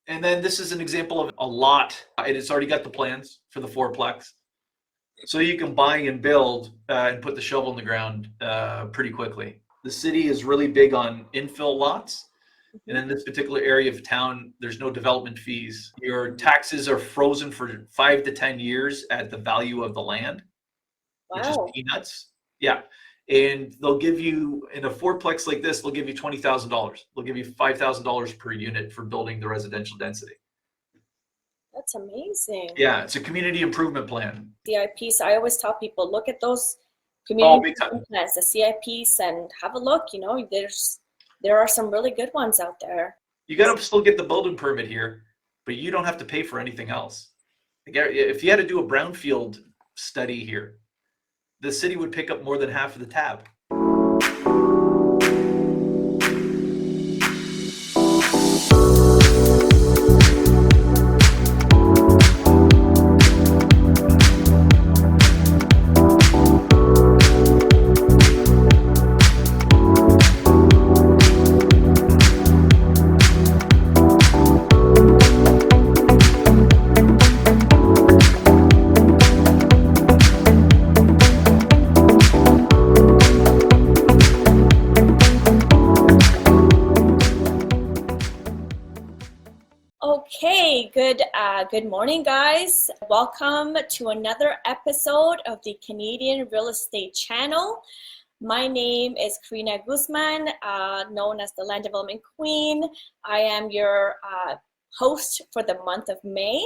And then this is an example of a lot, and it's already got the plans for the fourplex. So you can buy and build and put the shovel in the ground pretty quickly. The city is really big on infill lots. And in this particular area of town, there's no development fees. Your taxes are frozen for 5 to 10 years at the value of the land, which is Wow. peanuts. Yeah. And they'll give you, in a fourplex like this, they'll give you $20,000. They'll give you $5,000 per unit for building the residential density. That's amazing. Yeah, it's a community improvement plan. CIPs, I always tell people, look at those Oh, community big time. improvement plans, the CIPs, and have a look. You know, there are some really good ones out there. You got to still get the building permit here, but you don't have to pay for anything else. If you had to do a brownfield study here, the city would pick up more than half of the tab. Okay, good morning, guys. Welcome to another episode of the Canadian Real Estate Channel. My name is Carina Guzman, known as the Land Development Queen. I am your host for the month of May,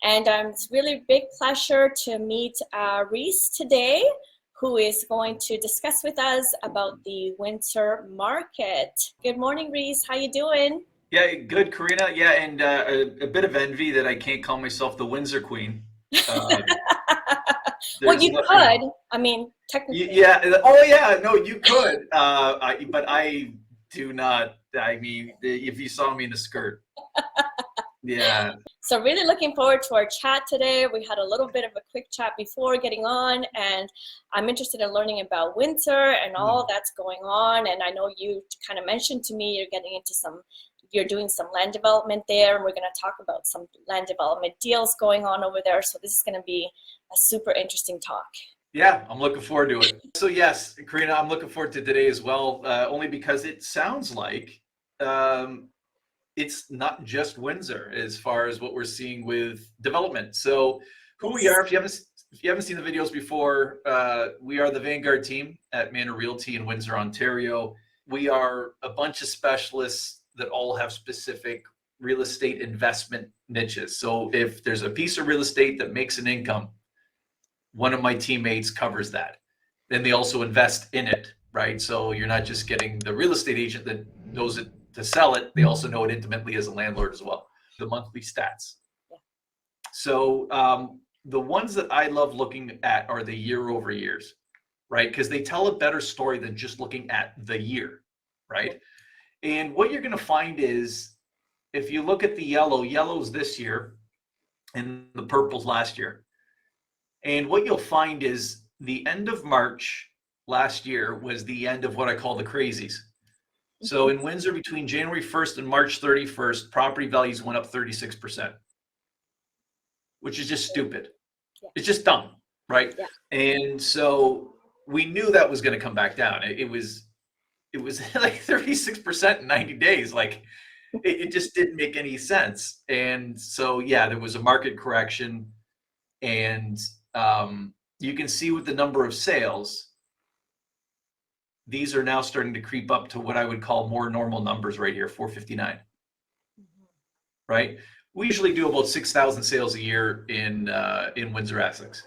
and it's really big pleasure to meet Rhys today, who is going to discuss with us about the Windsor market. Good morning, Rhys. How you doing? Yeah, good, Carina. Yeah, and a bit of envy that I can't call myself the Windsor Queen. Well, you could. I mean, technically. Yeah. Oh, yeah. No, you could. But I do not. I mean, if you saw me in a skirt. Yeah. So really looking forward to our chat today. We had a little bit of a quick chat before getting on, and I'm interested in learning about Windsor and all that's going on. And I know you kind of mentioned to me you're doing some land development there, and we're going to talk about some land development deals going on over there. So this is going to be a super interesting talk. Yeah, I'm looking forward to it. So yes, Carina, I'm looking forward to today as well, only because it sounds like it's not just Windsor as far as what we're seeing with development. So who we are, if you haven't seen the videos before, we are the Vanguard team at Manor Realty in Windsor, Ontario. We are a bunch of specialists that all have specific real estate investment niches. So if there's a piece of real estate that makes an income, one of my teammates covers that. Then they also invest in it, right? So you're not just getting the real estate agent that knows it to sell it, they also know it intimately as a landlord as well. The monthly stats. Yeah. So the ones that I love looking at are the year over years, right? Because they tell a better story than just looking at the year, right? And what you're going to find is, if you look at the yellow's this year and the purple's last year. And what you'll find is the end of March last year was the end of what I call the crazies. So in Windsor, between January 1st and March 31st, property values went up 36%, which is just stupid. Yeah. It's just dumb, right? Yeah. And so we knew that was going to come back down. It was like 36% in 90 days. Like it just didn't make any sense. And so, yeah, there was a market correction, and you can see with the number of sales, these are now starting to creep up to what I would call more normal numbers right here, 459, right? We usually do about 6,000 sales a year in Windsor Essex.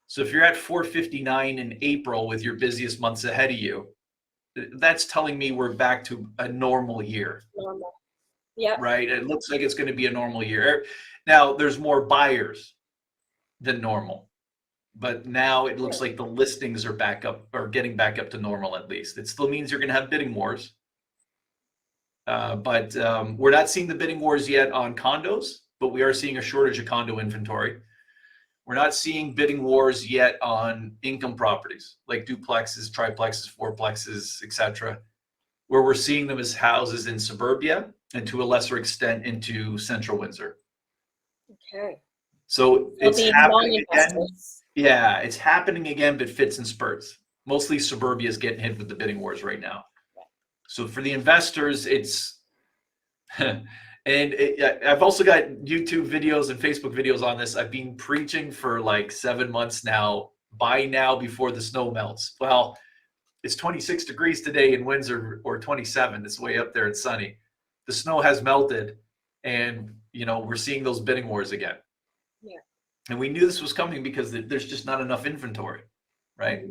So if you're at 459 in April with your busiest months ahead of you, that's telling me we're back to a normal year. Normal. Yeah. Right? It looks like it's going to be a normal year. Now, there's more buyers than normal, but now it looks like the listings are back up, or getting back up to normal at least. It still means you're going to have bidding wars. But we're not seeing the bidding wars yet on condos, but we are seeing a shortage of condo inventory. We're not seeing bidding wars yet on income properties like duplexes, triplexes, fourplexes, etc. where we're seeing them as houses in suburbia and to a lesser extent into central Windsor. Okay. So it's the happening again. non-investors. Yeah, it's happening again, but fits in spurts. Mostly suburbia is getting hit with the bidding wars right now. So for the investors, it's I've also got YouTube videos and Facebook videos on this. I've been preaching for like 7 months now. Buy now before the snow melts. Well, it's 26 degrees today in Windsor, or 27. It's way up there. It's sunny. The snow has melted, and we're seeing those bidding wars again. Yeah. And we knew this was coming because there's just not enough inventory, right?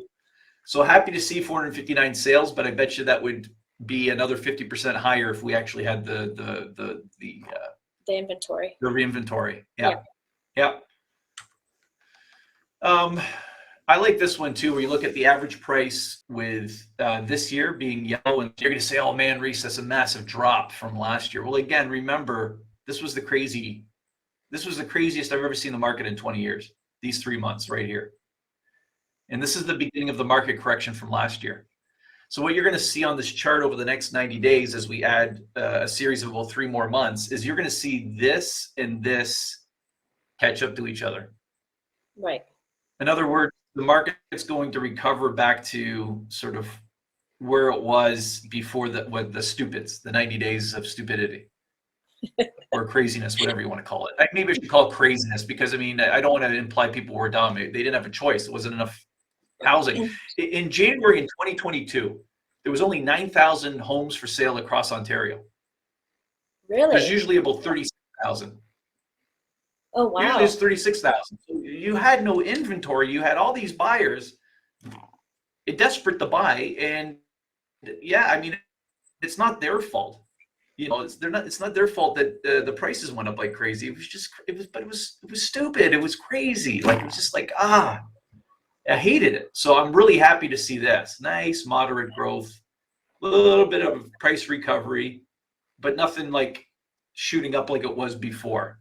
So happy to see 459 sales, but I bet you that would be another 50% higher if we actually had the inventory. The re-inventory. Yeah. I like this one too, where you look at the average price with this year being yellow, and you're going to say, "Oh man, Rhys, that's a massive drop from last year." Well, again, remember this was the craziest I've ever seen the market in 20 years. These 3 months right here, and this is the beginning of the market correction from last year. So what you're going to see on this chart over the next 90 days, as we add a series of about 3 more months, is you're going to see this and this catch up to each other. Right. In other words, the market's going to recover back to sort of where it was before the stupids, the 90 days of stupidity or craziness, whatever you want to call it. Maybe I should call it craziness because, I don't want to imply people were dumb. They didn't have a choice. There wasn't enough housing. In January in 2022, there was only 9,000 homes for sale across Ontario. Really? There's usually about 36,000. Oh, wow. Usually it's 36,000. So you had no inventory. You had all these buyers desperate to buy, and it's not their fault. It's not their fault that the prices went up like crazy. It was stupid. It was crazy. Like, it was just like, I hated it. So I'm really happy to see this nice moderate growth, a little bit of price recovery, but nothing like shooting up like it was before.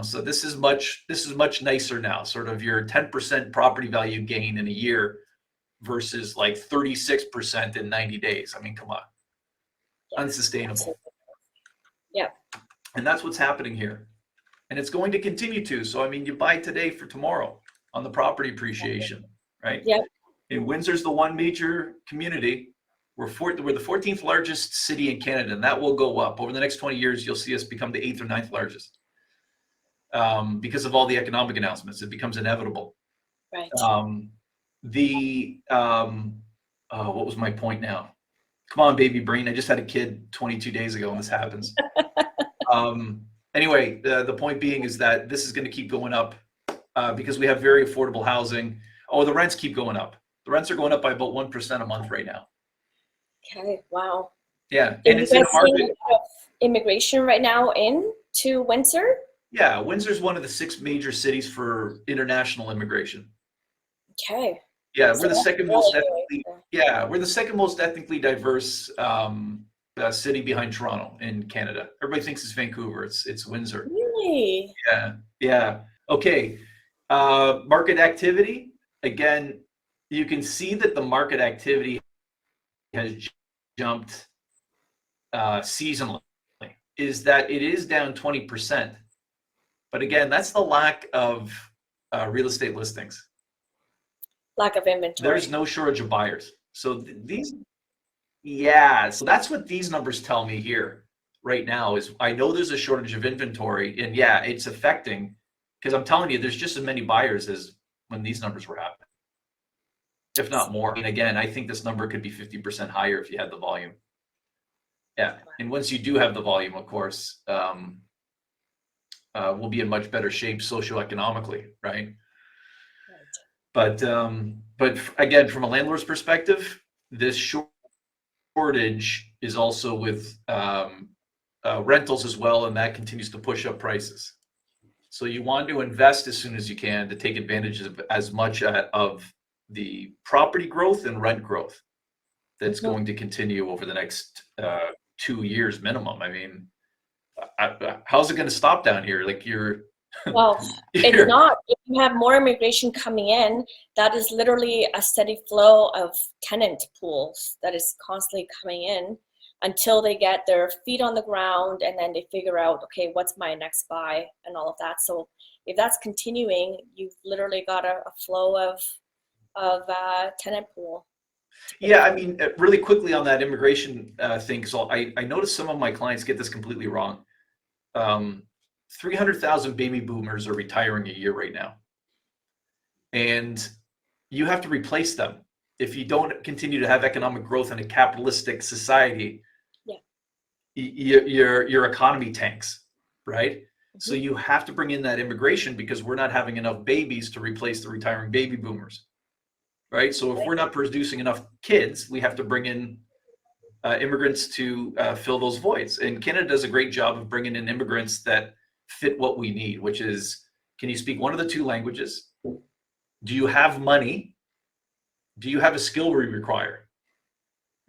So this is much nicer now. Sort of your 10% property value gain in a year versus like 36% in 90 days. Come on. Yeah, unsustainable. Absolutely. Yeah. And that's what's happening here. And it's going to continue to. So, you buy today for tomorrow on the property appreciation, right? Yeah. And Windsor's the one major community. We're the 14th largest city in Canada, and that will go up. Over the next 20 years, you'll see us become the 8th or 9th largest. Because of all the economic announcements, it becomes inevitable. Right. What was my point now? Come on, baby brain. I just had a kid 22 days ago when this happens. Anyway, the point being is that this is going to keep going up because we have very affordable housing. Oh, the rents keep going up. The rents are going up by about 1% a month right now. Okay. Wow. Yeah. And it's in a market. A lot of immigration right now into Windsor? Yeah. Windsor's one of the 6 major cities for international immigration. Okay. Yeah, we're the second most ethnically. Yeah, we're the second most ethnically diverse city behind Toronto in Canada. Everybody thinks it's Vancouver. It's Windsor. Really? Yeah. Okay. Market activity. Again, you can see that the market activity has jumped seasonally. Is that it is down 20%, but again, that's the lack of real estate listings. Lack of inventory. There's no shortage of buyers. So so that's what these numbers tell me here right now is I know there's a shortage of inventory, and it's affecting, because I'm telling you, there's just as many buyers as when these numbers were happening, if not more. Again, I think this number could be 50% higher if you had the volume. Yeah, and once you do have the volume, of course, we'll be in much better shape socioeconomically, right? But again, from a landlord's perspective, this shortage is also with rentals as well, and that continues to push up prices. So you want to invest as soon as you can to take advantage of as much of the property growth and rent growth that's going to continue over the next 2 years minimum. How's it going to stop down here? Like Well, it's You're- not. If you have more immigration coming in, that is literally a steady flow of tenant pools that is constantly coming in until they get their feet on the ground and then they figure out, okay, what's my next buy and all of that. So if that's continuing, you've literally got a flow of tenant pool. Yeah, I mean, really quickly on that immigration thing, so I noticed some of my clients get this completely wrong. 300,000 baby boomers are retiring a year right now. And you have to replace them. If you don't continue to have economic growth in a capitalistic society, Yeah. your economy tanks, right? So Mhm. you have to bring in that immigration because we're not having enough babies to replace the retiring baby boomers, right? So if we're not producing enough kids, we have to bring in immigrants to fill those voids. And Canada does a great job of bringing in immigrants that fit what we need, which is, can you speak one of the two languages? Do you have money? Do you have a skill we require?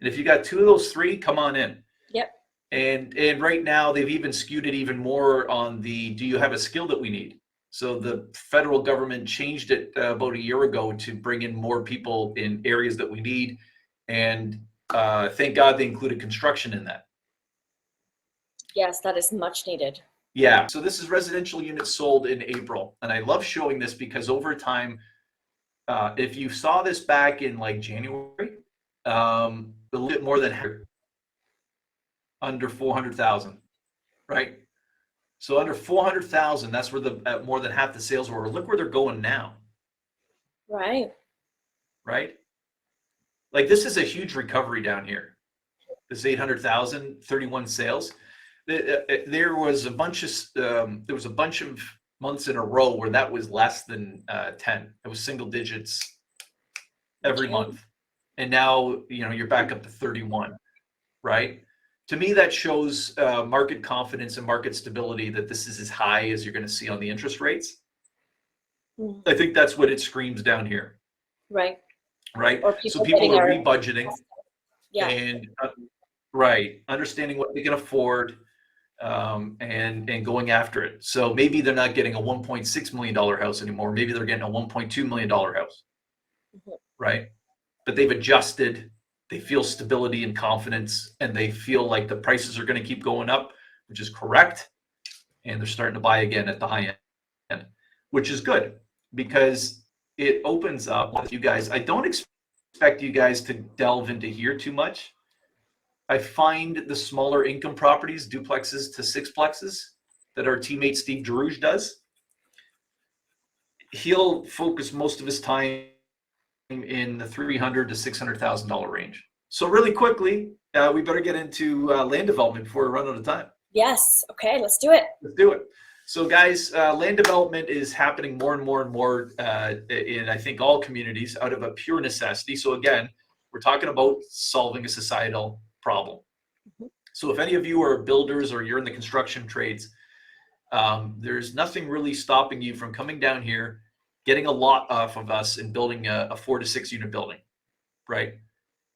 And if you got two of those three, come on in. Yep. And right now they've even skewed it even more on the do you have a skill that we need? So the federal government changed it about a year ago to bring in more people in areas that we need. And thank God they included construction in that. Yes, that is much needed. Yeah. So this is residential units sold in April. And I love showing this because over time, if you saw this back in like January, a little bit more than under 400,000, right? So under 400,000, that's where the more than half the sales were. Look where they're going now, Right. right? Like this is a huge recovery down here. This 800,000, 31 sales. There was a bunch of months in a row where that was less than 10. It was single digits every Okay. month. And now, you're back up to 31, right? To me, that shows market confidence and market stability that this is as high as you're going to see on the interest rates. Mhm. I think that's what it screams down here, Right. right? Or So people people getting are our rebudgeting yeah. and right, understanding what they can afford, and going after it. So maybe they're not getting a $1.6 million house anymore. Maybe they're getting a $1.2 million house, Mhm. right? But they've adjusted. They feel stability and confidence, and they feel like the prices are going to keep going up, which is correct. And they're starting to buy again at the high end, which is good because it opens up with you guys. I don't expect you guys to delve into here too much. I find the smaller income properties, duplexes to sixplexes, that our teammate Steve Derouge does, he'll focus most of his time in the $300,000 to $600,000 range. So really quickly, we better get into land development before we run out of time. Yes. Okay, let's do it. Let's do it. So guys, land development is happening more and more and more in, I think, all communities out of a pure necessity. So again, we're talking about solving a societal problem. Mhm. So if any of you are builders or you're in the construction trades, there's nothing really stopping you from coming down here, getting a lot off of us and building a 4 to 6 unit building, right?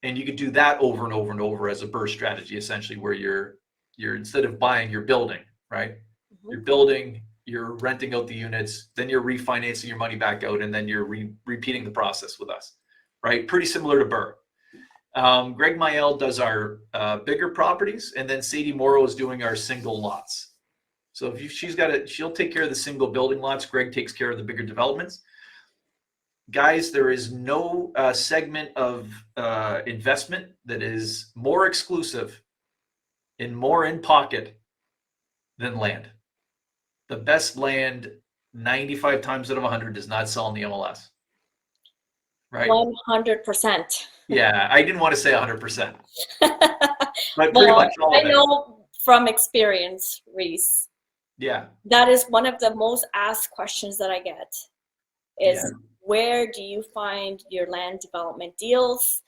And you could do that over and over and over as a burst strategy, essentially, where you're instead of buying, you're building, right? Mhm. You're building, you're renting out the units, then you're refinancing your money back out, and then you're repeating the process with us, right? Pretty similar to Burr. Greg Mayel does our bigger properties, and then Sadie Morrow is doing our single lots. So if she'll take care of the single building lots. Greg takes care of the bigger developments. Guys, there is no segment of investment that is more exclusive and more in pocket than land. The best land, 95 times out of 100, does not sell in the MLS. Right? 100%. Yeah, I didn't want to say 100%, but pretty Well, much all I of it. know from experience, Rhys, Yeah. that is one of the most asked questions that I get is Yeah. where do you find your land development deals?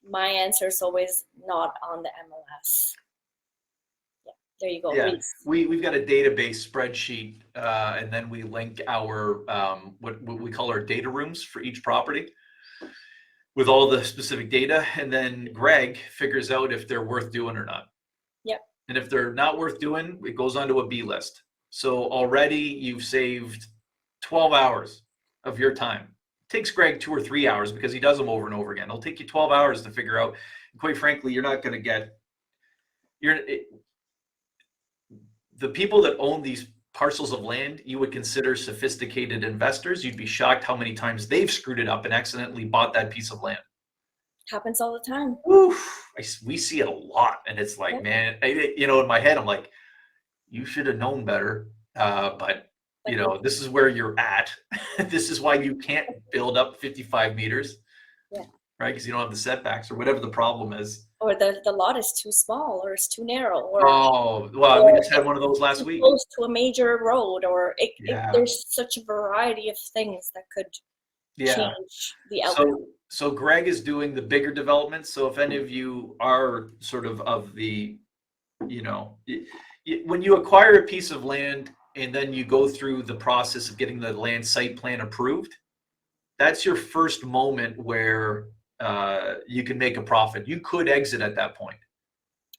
My answer is always not on the MLS. Yeah, there you go, Yeah, Rhys. we've got a database spreadsheet, and then we link our what we call our data rooms for each property with all the specific data, and then Greg figures out if they're worth doing or not. Yep. And if they're not worth doing, it goes onto a B list. So already you've saved 12 hours of your time. It takes Greg 2 or 3 hours because he does them over and over again. It'll take you 12 hours to figure out. Quite frankly, you're not going to get the people that own these parcels of land you would consider sophisticated investors. You'd be shocked how many times they've screwed it up and accidentally bought that piece of land. Happens all the time. Oof, we see it a lot, and it's like, Yeah. man, in my head, I'm like, you should have known better. But this is where you're at. This is why you can't build up 55 meters, Yeah. right? Because you don't have the setbacks or whatever the problem is. Or the lot is too small, or it's too narrow, or we just had one of those last week. Close to a major road, or there's such a variety of things that could change the outcome. So Greg is doing the bigger developments. So if any of you are sort of the, when you acquire a piece of land and then you go through the process of getting the land site plan approved, that's your first moment where you can make a profit. You could exit at that point.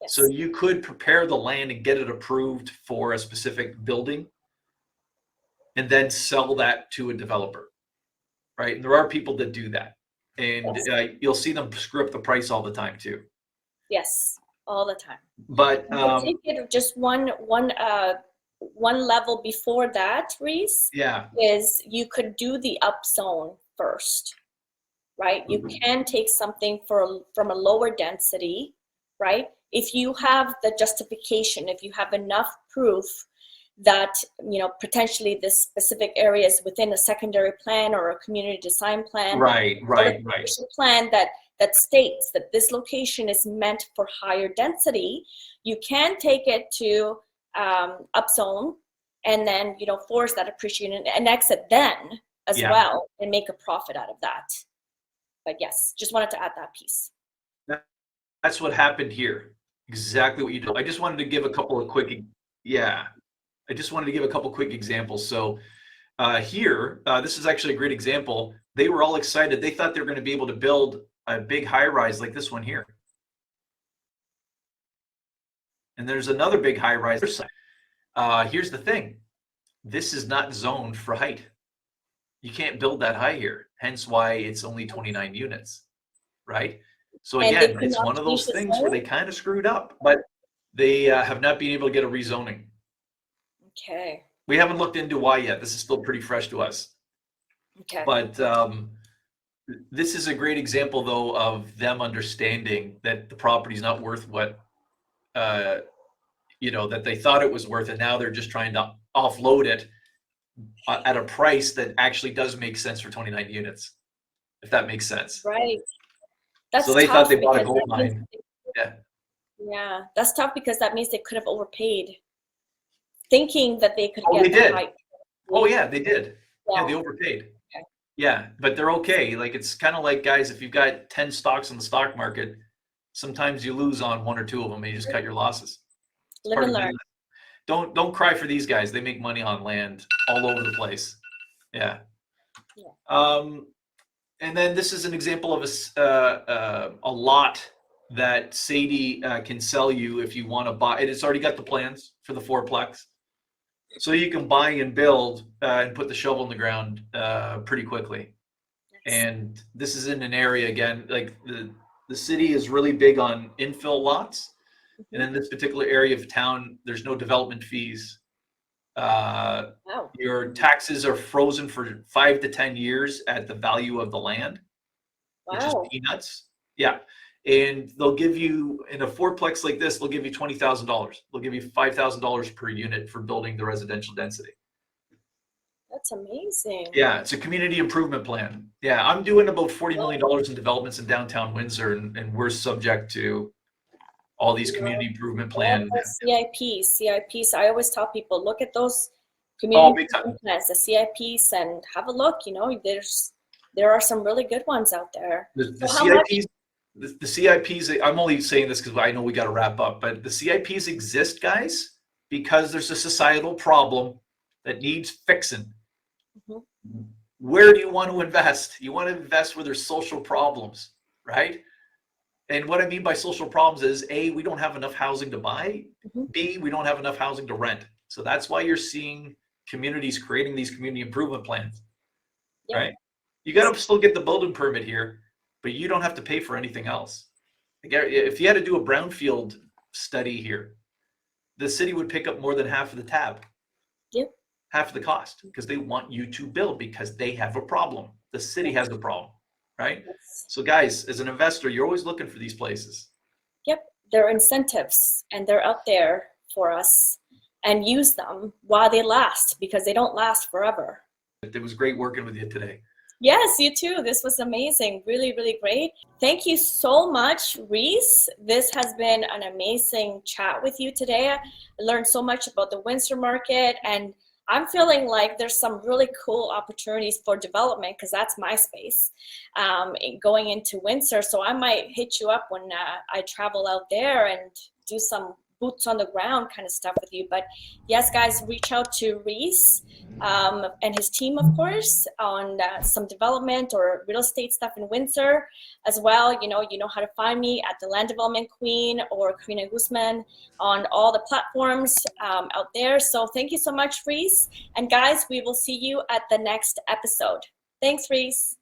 Yes. So you could prepare the land and get it approved for a specific building and then sell that to a developer, right? And there are people that do that. And yes. You'll see them screw up the price all the time too. Yes, all the time. But take it just one level before that, Rhys. Yeah. Is you could do the upzone first, right? You can take something from a lower density, right? If you have the justification, if you have enough proof that potentially this specific area is within a secondary plan or a community design plan, right. Plan that states that this location is meant for higher density, you can take it to upzone and then force that appreciation and exit then as well and make a profit out of that. But yes, just wanted to add that piece. That's what happened here. Exactly what you do. I just wanted to give a couple of quick examples. So here, this is actually a great example. They were all excited. They thought they were going to be able to build a big high rise like this one here. And there's another big high rise. Here's the thing. This is not zoned for height. You can't build that high here. Hence why it's only 29 units, right? So again, it's one of those things where they kind of screwed up, but they have not been able to get a rezoning. Okay. We haven't looked into why yet. This is still pretty fresh to us. Okay. But this is a great example, though, of them understanding that the property is not worth what, that they thought it was worth, and now they're just trying to offload it at a price that actually does make sense for 29 units, if that makes sense. Right. That's so they thought they bought a gold mine. Yeah, that's tough because that means they could have overpaid, thinking that they could get the height. Oh yeah, they did. Yeah, they overpaid. Okay. Yeah, but they're okay. Like, it's kind of like, guys, if you've got 10 stocks in the stock market, sometimes you lose on 1 or 2 of them and you just cut your losses. Live and learn. Don't cry for these guys. They make money on land all over the place. Yeah. And then this is an example of a lot that Sadie can sell you if you want to buy it. It's already got the plans for the 4-plex. So you can buy and build and put the shovel in the ground pretty quickly. Nice. And this is in an area, again, like the city is really big on infill lots. Mm-hmm. And in this particular area of town, there's no development fees. Wow. Your taxes are frozen for 5 to 10 years at the value of the land, which is peanuts. Yeah. And they'll give you, in a 4-plex like this, they'll give you $20,000. They'll give you $5,000 per unit for building the residential density. That's amazing. Yeah, it's a community improvement plan. Yeah, I'm doing about $40 million in developments in downtown Windsor, and we're subject to all these community improvement plans. CIPs. I always tell people, look at those community improvement plans, the CIPs, and have a look. There are some really good ones out there. The CIPs, I'm only saying this because I know we got to wrap up, but the CIPs exist, guys, because there's a societal problem that needs fixing. Mm-hmm. Where do you want to invest? You want to invest where there's social problems, right? And what I mean by social problems is, A, we don't have enough housing to buy. Mm-hmm. B, we don't have enough housing to rent. So that's why you're seeing communities creating these community improvement plans, Yep. right? You got to still get the building permit here, but you don't have to pay for anything else. If you had to do a brownfield study here, the city would pick up more than half of the tab. Yep. Half of the cost, because they want you to build, because they have a problem. The city has a problem, right? Yes. So guys, as an investor, you're always looking for these places. Yep, there are incentives and they're out there for us, and use them while they last, because they don't last forever. It was great working with you today. Yes, you too. This was amazing. Really, really great. Thank you so much, Rhys. This has been an amazing chat with you today. I learned so much about the Windsor market, and I'm feeling like there's some really cool opportunities for development, because that's my space, going into Windsor. So I might hit you up when I travel out there and do some boots on the ground kind of stuff with you. But yes, guys, reach out to Rhys and his team, of course, on some development or real estate stuff in Windsor as well. You know how to find me at the Land Development Queen or Carina Guzman on all the platforms out there. So thank you so much, Rhys. And guys, we will see you at the next episode. Thanks, Rhys.